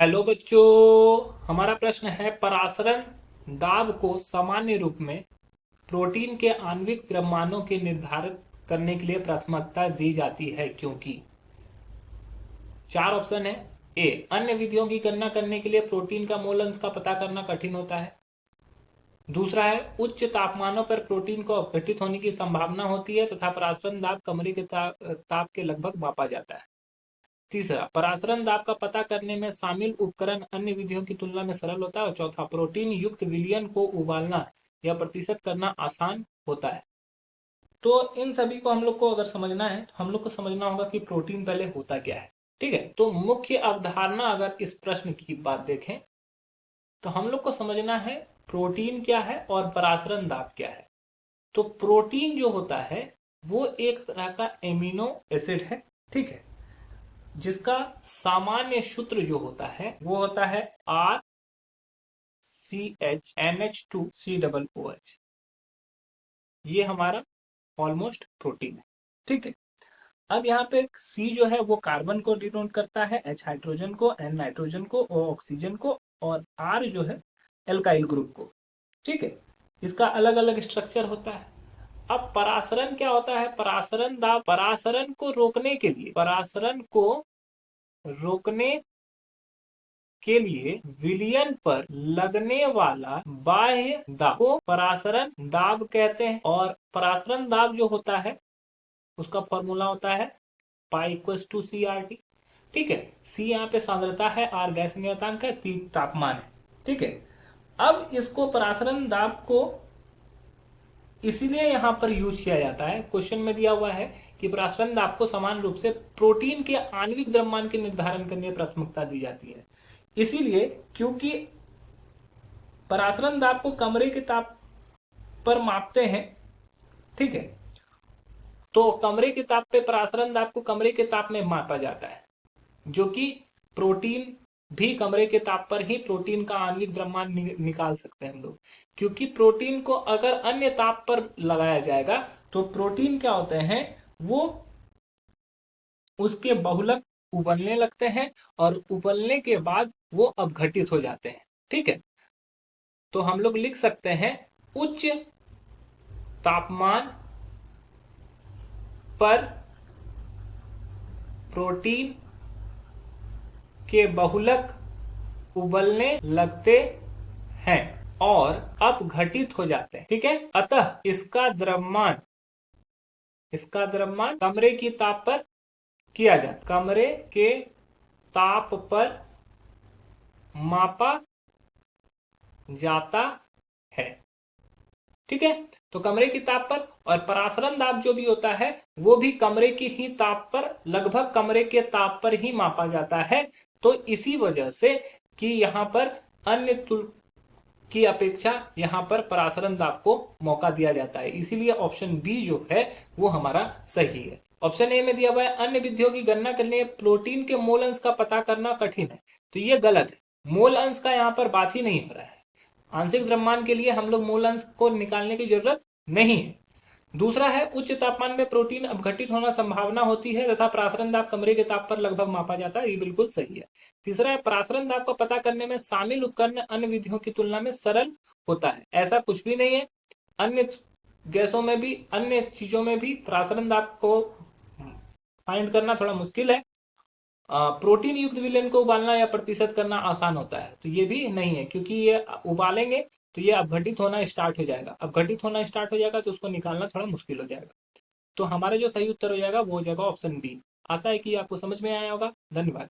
Hello बच्चों, हमारा प्रश्न है परासरण दाब को सामान्य रूप में प्रोटीन के आणविक द्रव्यमानों के निर्धारित करने के लिए प्राथमिकता दी जाती है क्योंकि चार ऑप्शन है। ए, अन्य विधियों की गणना करने के लिए प्रोटीन का मोल अंश का पता करना कठिन होता है। दूसरा है उच्च तापमानों पर प्रोटीन को अपघटित होने की संभावना होती है तथा परासरण दाब कमरे के ताप के लगभग मापा जाता है। तीसरा, परासरण दाब का पता करने में शामिल उपकरण अन्य विधियों की तुलना में सरल होता है। और चौथा, प्रोटीन युक्त विलयन को उबालना या प्रतिशत करना आसान होता है। तो इन सभी को हम लोग को अगर समझना है तो हम लोग को समझना होगा कि प्रोटीन पहले होता क्या है। ठीक है, तो मुख्य अवधारणा अगर इस प्रश्न की बात देखें तो हम लोग को समझना है प्रोटीन क्या है और परासरण दाब क्या है। तो प्रोटीन जो होता है वो एक तरह का एमिनो एसिड है। ठीक है, जिसका सामान्य सूत्र जो होता है वो होता है RCHNH2COOH। ये हमारा ऑलमोस्ट प्रोटीन है। ठीक है, अब यहाँ पे C जो है वो कार्बन को डिनोट करता है, H हाइड्रोजन को, N नाइट्रोजन को, O ऑक्सीजन को और R जो है एल्काइल ग्रुप को। ठीक है, इसका अलग अलग स्ट्रक्चर होता है। अब परासरण क्या होता है? परासरण दाब परासरण को रोकने के लिए विलयन पर लगने वाला बाह्य दाब को परासरण दाब कहते हैं। और परासरण दाब जो होता है उसका फॉर्मूला होता है pi equals to C R T. ठीक है, सी यहाँ पे सांद्रता है, आर गैस नियतांक है, टी तापमान है। ठीक है, अब इसको परासरण दाब को इसीलिए यहां पर यूज किया जाता है, क्वेश्चन में दिया हुआ है कि परासरण दाब को समान रूप से प्रोटीन के आणविक द्रव्यमान के निर्धारण करने में प्राथमिकता दी जाती है। इसीलिए क्योंकि परासरण दाब को कमरे के ताप पर मापते हैं। ठीक है, तो कमरे के ताप पे परासरण दाब को कमरे के ताप में मापा जाता है, जो कि प्रोटीन भी कमरे के ताप पर ही प्रोटीन का आणविक द्रव्यमान निकाल सकते हैं हम लोग। क्योंकि प्रोटीन को अगर अन्य ताप पर लगाया जाएगा तो प्रोटीन क्या होते हैं, वो उसके बहुलक उबलने लगते हैं और उबलने के बाद वो अपघटित हो जाते हैं। ठीक है, तो हम लोग लिख सकते हैं उच्च तापमान पर प्रोटीन के बहुलक उबलने लगते हैं और अपघटित हो जाते हैं। ठीक है, अतः इसका द्रव्यमान कमरे की ताप पर किया जाता, कमरे के ताप पर मापा जाता है। ठीक है, तो कमरे की ताप पर, और परासरण दाब जो भी होता है वो भी कमरे की ही ताप पर, लगभग कमरे के ताप पर ही मापा जाता है। तो इसी वजह से कि यहां पर अन्य की अपेक्षा यहां पर परासरण दाब को मौका दिया जाता है। इसीलिए ऑप्शन बी जो है वो हमारा सही है। ऑप्शन ए में दिया हुआ है अन्य विधियों की गणना करने प्रोटीन के मोल अंश का पता करना कठिन है, तो ये गलत है। मोल अंश का यहाँ पर बात ही नहीं हो रहा है। आंशिक द्रव्यमान के लिए हम लोग मोल अंश को निकालने की जरूरत नहीं है। दूसरा है उच्च तापमान में प्रोटीन अपघटित होना संभावना होती है तथा परासरण दाब कमरे के ताप पर लगभग मापा जाता है, ये बिल्कुल सही है। तीसरा है परासरण दाब को पता करने में शामिल उपकरण अन्य विधियों की तुलना में सरल होता है। ऐसा कुछ भी नहीं है, अन्य गैसों में भी, अन्य चीजों में भी परासरण दाब को फाइंड करना थोड़ा मुश्किल है। प्रोटीन युक्त विलयन को उबालना या प्रतिशत करना आसान होता है, तो ये भी नहीं है, क्योंकि ये उबालेंगे तो ये अपघटित होना स्टार्ट हो जाएगा। अपघटित होना स्टार्ट हो जाएगा तो उसको निकालना थोड़ा मुश्किल हो जाएगा। तो हमारा जो सही उत्तर हो जाएगा वो हो जाएगा ऑप्शन बी। आशा है कि आपको समझ में आया होगा। धन्यवाद।